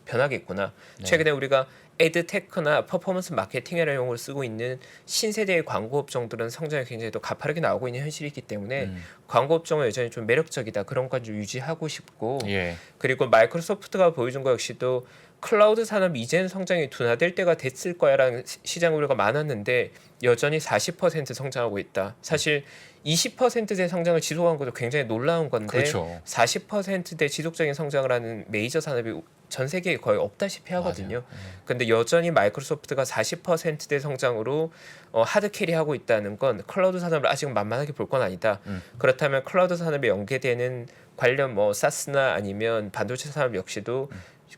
변하겠구나. 네. 최근에 우리가 에드테크나 퍼포먼스 마케팅이라는 용어를 쓰고 있는 신세대의 광고 업종들은 성장이 굉장히 또 가파르게 나오고 있는 현실이 있기 때문에 광고 업종은 여전히 좀 매력적이다. 그런 건 좀 유지하고 싶고 예. 그리고 마이크로소프트가 보여준 거 역시도 클라우드 산업이 이제는 성장이 둔화될 때가 됐을 거야라는 시장 우려가 많았는데 여전히 40% 성장하고 있다. 사실 20%대 성장을 지속한 것도 굉장히 놀라운 건데 그렇죠. 40%대 지속적인 성장을 하는 메이저 산업이 전 세계에 거의 없다시피 하거든요. 맞아요. 근데 여전히 마이크로소프트가 40%대 성장으로 하드 캐리하고 있다는 건 클라우드 산업을 아직 만만하게 볼 건 아니다. 그렇다면 클라우드 산업에 연계되는 관련 뭐 사스나 아니면 반도체 산업 역시도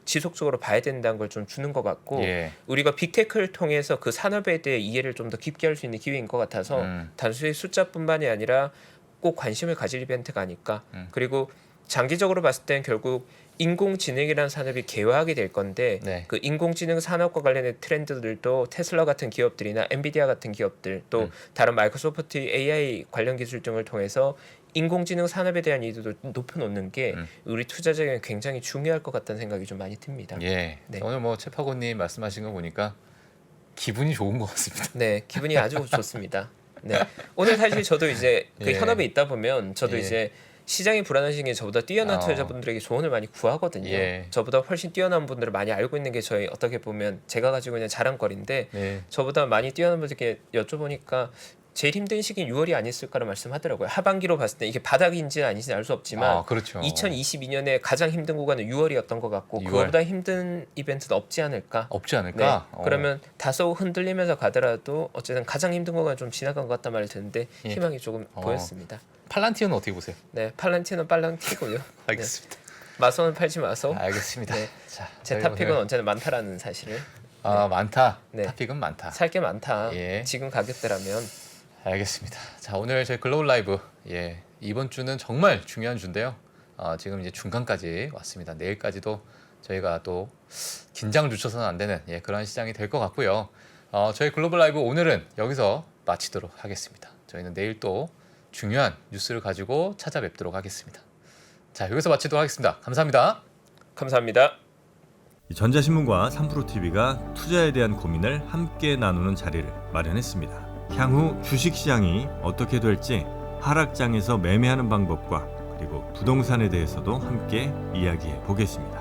지속적으로 봐야 된다는 걸 좀 주는 것 같고 예. 우리가 빅테크를 통해서 그 산업에 대해 이해를 좀 더 깊게 할 수 있는 기회인 것 같아서 단순히 숫자뿐만이 아니라 꼭 관심을 가질 이벤트가 아닐까. 그리고 장기적으로 봤을 땐 결국 인공지능이라는 산업이 개화하게 될 건데 네. 그 인공지능 산업과 관련된 트렌드들도 테슬라 같은 기업들이나 엔비디아 같은 기업들 또 다른 마이크로소프트 AI 관련 기술 등을 통해서 인공지능 산업에 대한 이해도를 높여놓는 게 우리 투자자에게 굉장히 중요할 것 같다는 생각이 좀 많이 듭니다. 예. 네. 오늘 뭐 최파고님 말씀하신 거 보니까 기분이 좋은 것 같습니다. 네, 기분이 아주 좋습니다. 네, 오늘 사실 저도 이제 그 예. 현업에 있다 보면 저도 예. 이제 시장이 불안한 시기에 저보다 뛰어난 투자자분들에게 조언을 많이 구하거든요. 예. 저보다 훨씬 뛰어난 분들을 많이 알고 있는 게 저희 어떻게 보면 제가 가지고 있는 자랑거리인데 네. 저보다 많이 뛰어난 분들께 여쭤보니까 제일 힘든 시기는 6월이 아니었을까라는 말씀하더라고요. 하반기로 봤을 때 이게 바닥인지는 아닌지는 알 수 없지만 그렇죠. 2022년에 가장 힘든 구간은 6월이었던 것 같고 6월. 그거보다 힘든 이벤트는 없지 않을까. 없지 네. 않을까? 그러면 다소 흔들리면서 가더라도 어쨌든 가장 힘든 구간 좀 지나간 것 같단 말이 드는데 예. 희망이 조금 보였습니다. 팔란티어는 어떻게 보세요? 네, 팔란티는 빨랑티고요. 알겠습니다. 네, 마소는 팔지 마소. 알겠습니다. 네. 자, 제 저희가 탑픽은 오늘- 언제나 많다라는 사실을. 많다. 네. 탑픽은 많다. 살 게 많다. 예. 지금 가격대라면. 알겠습니다. 자, 오늘 저희 글로벌 라이브 이번 주는 정말 중요한 주인데요. 지금 이제 중간까지 왔습니다. 내일까지도 저희가 또 긴장을 늦춰서는 안 되는 그런 시장이 될 것 같고요. 저희 글로벌 라이브 오늘은 여기서 마치도록 하겠습니다. 저희는 내일 또 중요한 뉴스를 가지고 찾아뵙도록 하겠습니다. 자, 여기서 마치도록 하겠습니다. 감사합니다. 감사합니다. 전자신문과 3프로TV가 투자에 대한 고민을 함께 나누는 자리를 마련했습니다. 향후 주식시장이 어떻게 될지 하락장에서 매매하는 방법과 그리고 부동산에 대해서도 함께 이야기해 보겠습니다.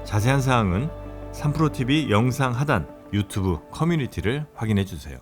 자세한 사항은 3프로TV 영상 하단 유튜브 커뮤니티를 확인해 주세요.